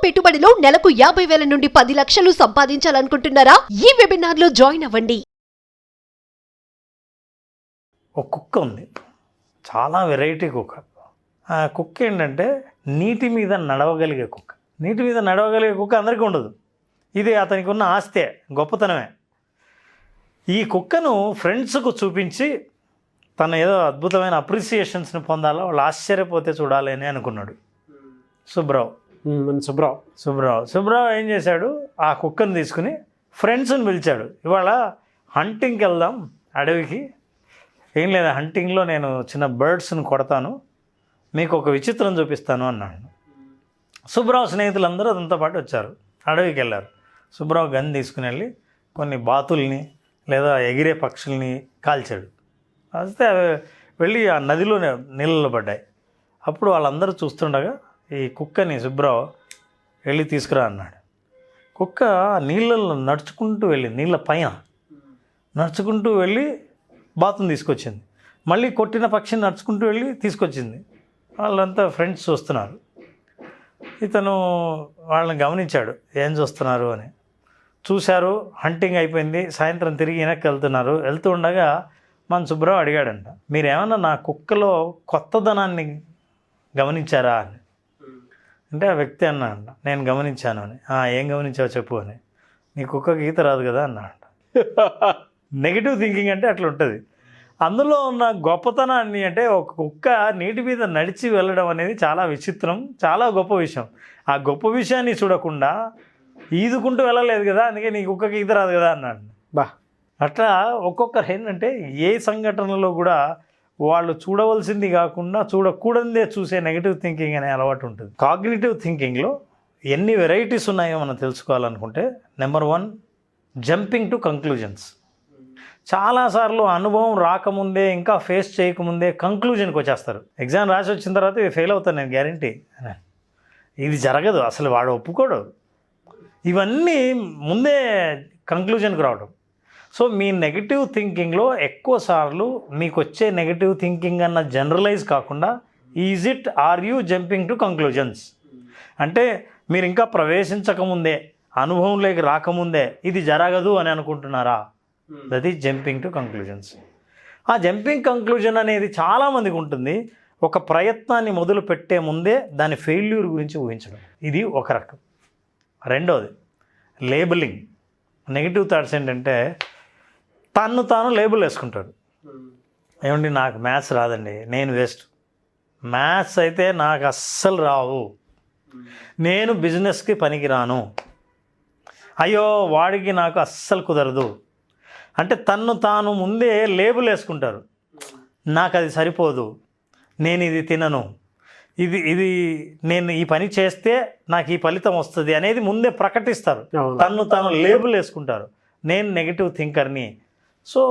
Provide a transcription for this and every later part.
పెట్టుబడిలో నెలకు 50,000 నుండి 10 లక్షలు సంపాదించాలనుకుంటున్నారా? ఈ వెబినార్ లో జాయిన్ అవ్వండి. ఒక కుక్క ఉంది, చాలా వెరైటీ కుక్క. ఆ కుక్క ఏంటంటే నీటి మీద నడవగలిగే కుక్క. నీటి మీద నడవగలిగే కుక్క అందరికీ ఉండదు. ఇది అతనికి ఉన్న ఆస్తే, గొప్పతనమే. ఈ కుక్కను ఫ్రెండ్స్కు చూపించి తను ఏదో అద్భుతమైన అప్రిసియేషన్స్ని పొందాలో, వాళ్ళు ఆశ్చర్యపోతే చూడాలి అని అనుకున్నాడు సుబ్రావ్ ఏం చేశాడు, ఆ కుక్కను తీసుకుని ఫ్రెండ్స్ని పిలిచాడు. ఇవాళ హంటింగ్కి వెళ్దాం అడవికి, ఏం లేదా హంటింగ్లో నేను చిన్న బర్డ్స్ని కొడతాను, మీకు ఒక విచిత్రం చూపిస్తాను అన్నాడు. సుబ్రావ్ స్నేహితులందరూ అదంతా పాటు వచ్చారు, అడవికి వెళ్ళారు. సుబ్రావ్ గన్ తీసుకుని వెళ్ళి కొన్ని బాతుల్ని లేదా ఎగిరే పక్షుల్ని కాల్చాడు. వస్తే అవి వెళ్ళి ఆ నదిలోనే నీళ్ళలో పడ్డాయి. అప్పుడు వాళ్ళందరూ చూస్తుండగా ఈ కుక్కని సుబ్రావ్ వెళ్ళి తీసుకురా అన్నాడు. కుక్క నీళ్ళల్లో నడుచుకుంటూ వెళ్ళి, నీళ్ళ పైన నడుచుకుంటూ వెళ్ళి బాతుని తీసుకొచ్చింది. మళ్ళీ కొట్టిన పక్షిని నడుచుకుంటూ వెళ్ళి తీసుకొచ్చింది. వాళ్ళంతా ఫ్రెండ్స్ చూస్తున్నారు. ఇతను వాళ్ళని గమనించాడు, ఏం చూస్తున్నారు అని. చూశారు, హంటింగ్ అయిపోయింది, సాయంత్రం తిరిగి వెనక్కి వెళ్తూ ఉండగా మన సుబ్రావ్ అడిగాడంట, మీరేమన్నా నా కుక్కలో కొత్తదనాన్ని గమనించారా అని. అంటే ఆ వ్యక్తి అన్నాడంట, నేను గమనించాను అని. ఏం గమనించావో చెప్పు అని. నీ కుక్కకి ఈత రాదు కదా అన్నాడంట. నెగిటివ్ థింకింగ్ అంటే అట్లా ఉంటుంది. అందులో ఉన్న గొప్పతనాన్ని, అంటే ఒక కుక్క నీటి మీద నడిచి వెళ్ళడం అనేది చాలా విచిత్రం, చాలా గొప్ప విషయం. ఆ గొప్ప విషయాన్ని చూడకుండా ఈదుకుంటూ వెళ్ళలేదు కదా, అందుకే నీ కుక్కకి ఈత రాదు కదా అన్నాడు. అట్లా ఒక్కొక్కరు ఏంటంటే ఏ సంఘటనలో కూడా వాళ్ళు చూడవలసింది కాకుండా చూడకూడదే చూసే నెగిటివ్ థింకింగ్ అనే అలవాటు ఉంటుంది. కాగ్నిటివ్ థింకింగ్లో ఎన్ని వెరైటీస్ ఉన్నాయో మనం తెలుసుకోవాలనుకుంటే, నెంబర్ 1 జంపింగ్ టు కంక్లూజన్స్. చాలాసార్లు అనుభవం రాకముందే, ఇంకా ఫేస్ చేయకముందే కంక్లూజన్కి వచ్చేస్తారు. ఎగ్జామ్ రాసి వచ్చిన తర్వాత ఇది ఫెయిల్ అవుతాను నేను గ్యారంటీ, ఇది జరగదు, అసలు వాడు ఒప్పుకోడు. ఇవన్నీ ముందే కంక్లూజన్కి రావడం. సో మీ నెగిటివ్ థింకింగ్లో ఎక్కువసార్లు మీకు వచ్చే నెగిటివ్ థింకింగ్ అన్న జనరలైజ్ కాకుండా, is it or you jumping to conclusions అంటే మీరు ఇంకా ప్రవేశించకముందే, అనుభవంలోకి రాకముందే ఇది జరగదు అని అనుకుంటున్నారా, that is jumping to conclusions. ఆ జంపింగ్ కంక్లూజన్ అనేది చాలామందికి ఉంటుంది. ఒక ప్రయత్నాన్ని మొదలు పెట్టే ముందే దాని ఫెయిల్యూర్ గురించి ఊహించడం, ఇది ఒక రకం. రెండోది లేబులింగ్. నెగిటివ్ థాట్స్ ఏంటంటే తన్ను తాను లేబుల్ వేసుకుంటాడు. ఏమండి నాకు మ్యాథ్స్ రాదండి, నేను వేస్ట్, మ్యాథ్స్ అయితే నాకు అస్సలు రావు, నేను బిజినెస్కి పనికిరాను, అయ్యో వాడికి నాకు అస్సలు కుదరదు. అంటే తన్ను తాను ముందే లేబుల్ వేసుకుంటారు. నాకు అది సరిపోదు, నేను ఇది తినను, ఇది నేను ఈ పని చేస్తే నాకు ఈ ఫలితం వస్తుంది అనేది ముందే ప్రకటిస్తారు. తన్ను తాను లేబుల్ వేసుకుంటారు, నేను నెగిటివ్ థింకర్ని. సో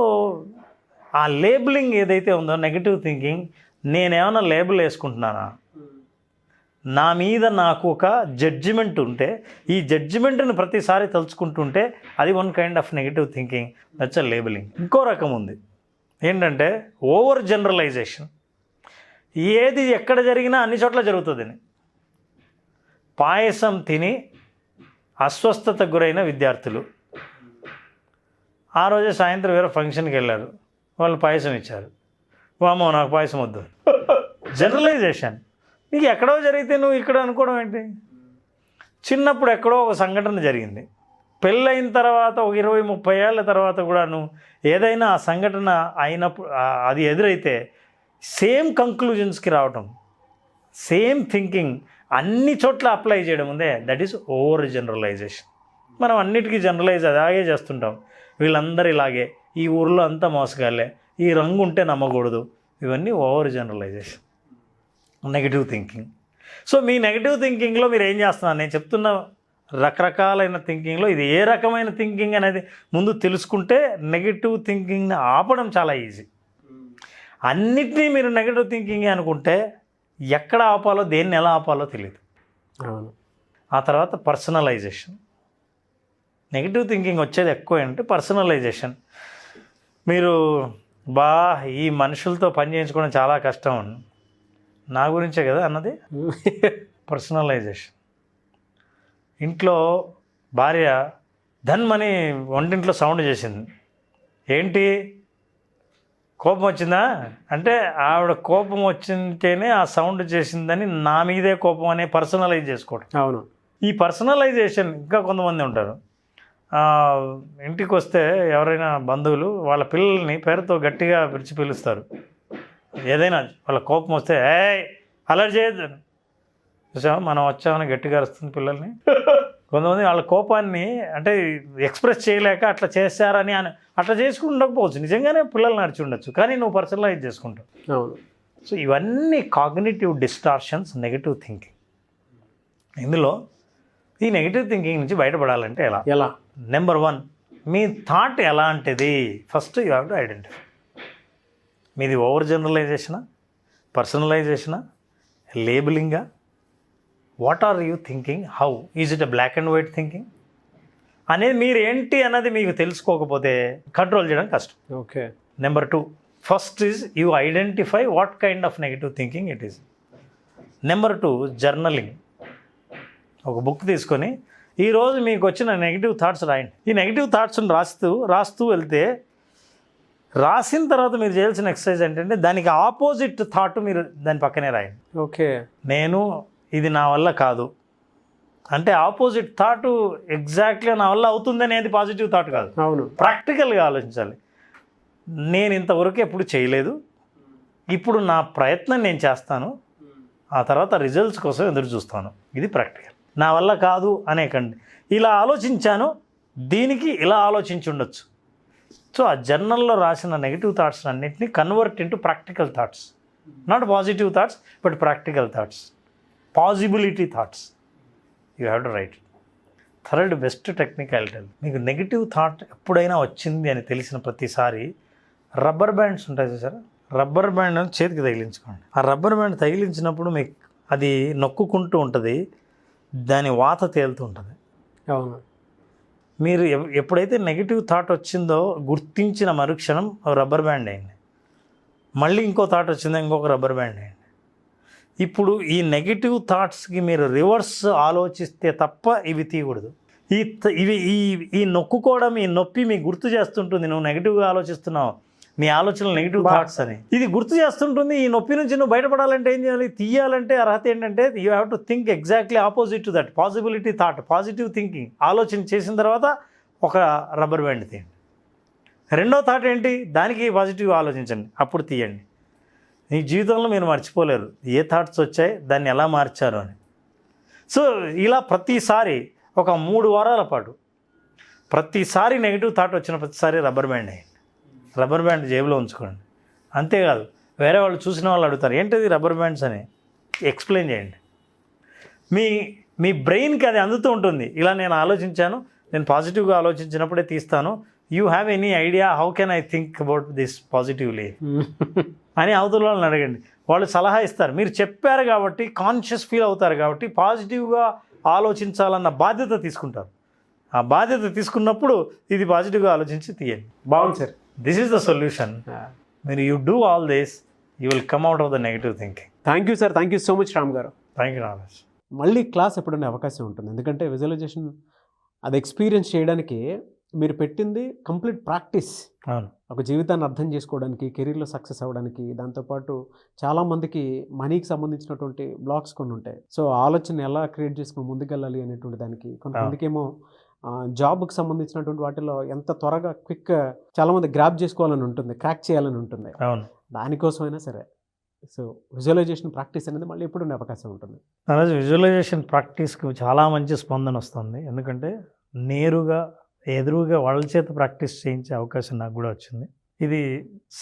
ఆ లేబులింగ్ ఏదైతే ఉందో నెగిటివ్ థింకింగ్, నేనేమన్నా లేబుల్ వేసుకుంటున్నానా, నా మీద నాకు ఒక జడ్జిమెంట్ ఉంటే, ఈ జడ్జిమెంట్ని ప్రతిసారి తలుచుకుంటుంటే అది one kind of negative thinking, that's a labelling. ఇంకో రకం ఉంది ఏంటంటే ఓవర్ జనరలైజేషన్. ఏది ఎక్కడ జరిగినా అన్ని చోట్ల జరుగుతుందని. పాయసం తిని అస్వస్థతకు గురైన విద్యార్థులు ఆ రోజే సాయంత్రం వేరే ఫంక్షన్కి వెళ్ళారు, వాళ్ళు పాయసం ఇచ్చారు, వామో నాకు పాయసం వద్దు. జనరలైజేషన్. నీకు ఎక్కడో జరిగితే నువ్వు ఇక్కడ అనుకోవడం ఏంటి? చిన్నప్పుడు ఎక్కడో ఒక సంఘటన జరిగింది, పెళ్ళైన తర్వాత ఒక 20-30 ఏళ్ళ తర్వాత కూడా నువ్వు ఏదైనా ఆ సంఘటన అయినప్పుడు అది ఎదురైతే సేమ్ కంక్లూజన్స్కి రావటం, సేమ్ థింకింగ్ అన్ని చోట్ల అప్లై చేయడం ఉందే, దట్ ఈస్ ఓవర్ జనరలైజేషన్. మనం అన్నిటికీ జనరలైజ్ అలాగే చేస్తుంటాం. వీళ్ళందరూ ఇలాగే, ఈ ఊర్లో అంతా మోసగాలే, ఈ రంగు ఉంటే నమ్మకూడదు, ఇవన్నీ over generalization, negative thinking. So మీ నెగిటివ్ థింకింగ్లో మీరు ఏం చేస్తున్నారు, నేను చెప్తున్న రకరకాలైన థింకింగ్లో ఇది ఏ రకమైన థింకింగ్ అనేది ముందు తెలుసుకుంటే నెగిటివ్ థింకింగ్ని ఆపడం చాలా ఈజీ. అన్నిటినీ మీరు నెగిటివ్ థింకింగ్ అనుకుంటే ఎక్కడ ఆపాలో, దేన్ని ఎలా ఆపాలో తెలియదు. ఆ తర్వాత పర్సనలైజేషన్. నెగిటివ్ థింకింగ్ వచ్చేది ఎక్కువ ఏంటంటే పర్సనలైజేషన్. మీరు ఈ మనుషులతో పని చేయించుకోవడం చాలా కష్టం, నా గురించే కదా అన్నది. పర్సనలైజేషన్. ఇంట్లో భార్య ధన్మని వంటింట్లో సౌండ్ చేసింది. ఏంటి, కోపం వచ్చిందా అంటే ఆవిడ కోపం వచ్చింటేనే ఆ సౌండ్ చేసిందని నా మీదే కోపం అనే పర్సనలైజ్ చేసుకోవడం. అవును. ఈ పర్సనలైజేషన్ ఇంకా కొంతమంది ఉంటారు. ఇంటికి వస్తే ఎవరైనా బంధువులు వాళ్ళ పిల్లల్ని పేరుతో గట్టిగా పిలుస్తారు. ఏదైనా వాళ్ళ కోపం వస్తే అలర్ట్ చేయొద్దు. చూసామా, మనం వచ్చామని గట్టిగా అరుస్తుంది పిల్లల్ని. కొంతమంది వాళ్ళ కోపాన్ని అంటే ఎక్స్ప్రెస్ చేయలేక అట్లా చేస్తారని అట్లా చేసుకుండకపోవచ్చు, నిజంగానే పిల్లల్ని నడిచి ఉండొచ్చు, కానీ నువ్వు పర్సనలైజ్ చేసుకుంటావు. అవును. సో ఇవన్నీ కాగ్నిటివ్ డిస్టార్షన్స్, నెగిటివ్ థింకింగ్. ఇందులో ఈ నెగిటివ్ థింకింగ్ నుంచి బయటపడాలంటే ఎలా? నెంబర్ 1, మీ థాట్ ఎలాంటిది first you have to identify. మీది ఓవర్ జనరలైజేషనా, పర్సనలైజేషనా, లేబులింగా? What are you thinking? How is it a black and white thinking అనేది మీరు ఏంటి అన్నది మీకు తెలుసుకోకపోతే కంట్రోల్ చేయడం కష్టం. Okay. Number 2, first is you identify what kind of negative thinking it is. Number 2, journaling. ఒక బుక్ తీసుకొని ఈరోజు మీకు వచ్చిన నెగిటివ్ థాట్స్ రాయండి. ఈ నెగిటివ్ థాట్స్ని రాస్తూ వెళ్తే రాసిన తర్వాత మీరు చేయాల్సిన ఎక్సర్సైజ్ ఏంటంటే దానికి ఆపోజిట్ థాట్ మీరు దాని పక్కనే రాయండి. ఓకే. నేను ఇది నా వల్ల కాదు అంటే ఆపోజిట్ థాట్ ఎగ్జాక్ట్గా నా వల్ల అవుతుంది అనేది పాజిటివ్ థాట్ కాదు. అవును. ప్రాక్టికల్గా ఆలోచించాలి. నేను ఇంతవరకు ఎప్పుడు చేయలేదు, ఇప్పుడు నా ప్రయత్నం నేను చేస్తాను, ఆ తర్వాత రిజల్ట్స్ కోసం ఎదురు చూస్తాను. ఇది ప్రాక్టికల్. నా వల్ల కాదు అనేకండి, ఇలా ఆలోచించాను, దీనికి ఇలా ఆలోచించి ఉండొచ్చు. సో ఆ జర్నల్లో రాసిన నెగిటివ్ థాట్స్ అన్నింటినీ convert into practical thoughts. Not positive thoughts but practical thoughts, possibility thoughts. You have to right. Third best technique I tell. మీకు నెగిటివ్ థాట్ ఎప్పుడైనా వచ్చింది అని తెలిసిన ప్రతిసారి రబ్బర్ బ్యాండ్స్ ఉంటాయి చూసారా, రబ్బర్ బ్యాండ్ అని చేతికి తగిలించుకోండి. ఆ రబ్బర్ బ్యాండ్ తగిలించినప్పుడు మీకు అది నొక్కుంటూ ఉంటుంది, దాని వాత తేలుతూ ఉంటుంది. అవును. మీరు ఎప్పుడైతే నెగిటివ్ థాట్ వచ్చిందో గుర్తించిన మరుక్షణం రబ్బర్ బ్యాండ్ అయింది, మళ్ళీ ఇంకో థాట్ వచ్చిందో ఇంకొక రబ్బర్ బ్యాండ్ అయింది. ఇప్పుడు ఈ నెగిటివ్ థాట్స్కి మీరు రివర్స్ ఆలోచిస్తే తప్ప ఇవి తీయకూడదు. ఈ నొక్కుకోవడం, ఈ నొప్పి మీకు గుర్తు చేస్తుంటుంది నువ్వు నెగిటివ్గా ఆలోచిస్తున్నావు, నీ ఆలోచనలు నెగిటివ్ థాట్స్ అని ఇది గుర్తు చేస్తుంటుంది. ఈ నొప్పి నుంచి నువ్వు బయటపడాలంటే ఏం చేయాలి? తీయాలంటే అర్హత ఏంటంటే you have to think exactly opposite to that, possibility thought, positive thinking. ఆలోచన చేసిన తర్వాత ఒక రబ్బర్ బ్యాండ్ తీయండి. రెండో థాట్ ఏంటి? దానికి పాజిటివ్ ఆలోచించండి, అప్పుడు తీయండి. మీ జీవితంలో మీరు మర్చిపోలేరు ఏ థాట్స్ వచ్చాయి, దాన్ని ఎలా మార్చారు అని. సో ఇలా ప్రతిసారి ఒక 3 వారాల పాటు ప్రతిసారి నెగిటివ్ థాట్ వచ్చిన ప్రతిసారి రబ్బర్ బ్యాండ్ అయ్యండి. రబ్బర్ బ్యాండ్ జేబులో ఉంచుకోండి. అంతేకాదు, వేరే వాళ్ళు చూసిన వాళ్ళు అడుగుతారు ఏంటిది రబ్బర్ బ్యాండ్స్ అని, ఎక్స్ప్లెయిన్ చేయండి. మీ బ్రెయిన్కి అది అందుతూ ఉంటుంది. ఇలా నేను ఆలోచించాను, నేను పాజిటివ్గా ఆలోచించినప్పుడే తీస్తాను. You have any idea how can I think about this positively అని అవతల వాళ్ళని అడగండి. వాళ్ళు సలహా ఇస్తారు. మీరు చెప్పారు కాబట్టి, కాన్షియస్ ఫీల్ అవుతారు కాబట్టి పాజిటివ్గా ఆలోచించాలన్న బాధ్యత తీసుకుంటారు. ఆ బాధ్యత తీసుకున్నప్పుడు ఇది పాజిటివ్గా ఆలోచించి తీయండి. బాగుంది sir. This is the solution. మీరు you do all this, you will come out of the negative thinking. Thank you sir. Thank you so much Ram garu. Thank you Nagesh. మళ్ళీ క్లాస్ ఎప్పుడైనా అవకాశం ఉంటుంది, ఎందుకంటే విజువలైజేషన్ అది ఎక్స్పీరియన్స్ చేయడానికి మీరు పెట్టింది కంప్లీట్ ప్రాక్టీస్. అవును. ఒక జీవితాన్ని అర్థం చేసుకోవడానికి, కెరీర్లో సక్సెస్ అవ్వడానికి, దాంతోపాటు చాలామందికి మనీకి సంబంధించినటువంటి బ్లాక్స్ కొన్ని ఉంటాయి. సో ఆలోచన ఎలా క్రియేట్ చేసుకుని ముందుకెళ్ళాలి అనేటువంటి దానికి, కొంతమందికి ఏమో జాబ్కి సంబంధించినటువంటి వాటిలో ఎంత త్వరగా క్విక్ చాలామంది గ్రాప్ చేసుకోవాలని ఉంటుంది, క్రాక్ చేయాలని ఉంటుంది. అవును. దానికోసమైనా సరే సో విజువలైజేషన్ ప్రాక్టీస్ అనేది మళ్ళీ ఎప్పుడు అవకాశం ఉంటుంది. అలాగే విజువలైజేషన్ ప్రాక్టీస్కి చాలా మంచి స్పందన వస్తుంది. ఎందుకంటే నేరుగా ఎదురుగా వాళ్ళ చేత ప్రాక్టీస్ చేయించే అవకాశం నాకు కూడా వచ్చింది. ఇది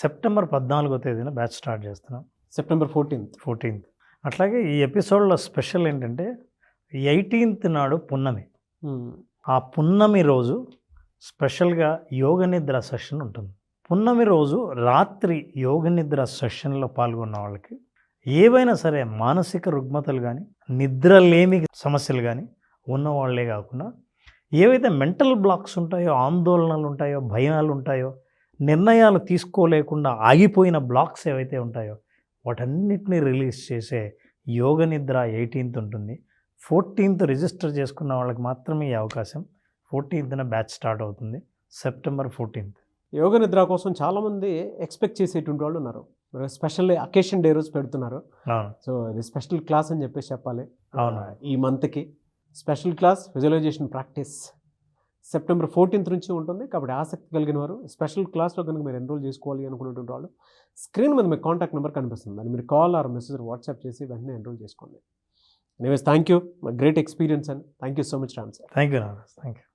సెప్టెంబర్ 14వ తేదీన బ్యాచ్ స్టార్ట్ చేస్తున్నాం. September 14th. అట్లాగే ఈ ఎపిసోడ్లో స్పెషల్ ఏంటంటే 18th నాడు పున్నమి. ఆ పున్నమి రోజు స్పెషల్గా యోగ నిద్ర సెషన్ ఉంటుంది. పున్నమి రోజు రాత్రి యోగ నిద్ర సెషన్లో పాల్గొన్న వాళ్ళకి ఏవైనా సరే మానసిక రుగ్మతలు కానీ, నిద్రలేమి సమస్యలు కానీ ఉన్నవాళ్లే కాకుండా ఏవైతే మెంటల్ బ్లాక్స్ ఉంటాయో, ఆందోళనలు ఉంటాయో, భయాలు ఉంటాయో, నిర్ణయాలు తీసుకోలేకుండా ఆగిపోయిన బ్లాక్స్ ఏవైతే ఉంటాయో వాటన్నిటిని రిలీజ్ చేసే యోగ నిద్ర 18th ఉంటుంది. 14th రిజిస్టర్ చేసుకున్న వాళ్ళకి మాత్రమే ఈ అవకాశం. 14th బ్యాచ్ స్టార్ట్ అవుతుంది, సెప్టెంబర్ 14th. యోగ నిద్ర కోసం చాలామంది ఎక్స్పెక్ట్ చేసేటువంటి వాళ్ళు ఉన్నారు. స్పెషల్ అకేషన్ డే రోజు పెడుతున్నారు. అవును, సో ఇది స్పెషల్ క్లాస్ అని చెప్పేసి చెప్పాలి. అవును. ఈ మంత్కి special class visualisation practice September 14th నుంచి ఉంటుంది. కాబట్టి ఆసక్తి కలిగిన వారు స్పెషల్ క్లాస్లో కనుక మీరు ఎన్రోల్ చేసుకోవాలి అనుకునేటువంటి వాళ్ళు స్క్రీన్ మీద మీకు కాంటాక్ట్ నెంబర్ కనిపిస్తుంది, దాన్ని మీరు కాల్ ఆర్ మెసేజ్ వాట్సాప్ చేసి వెంటనే ఎన్రోల్ చేసుకోండి. Anyways thank you, great experience and thank you so much Ram sir. Thank you Nagaraj, thank you.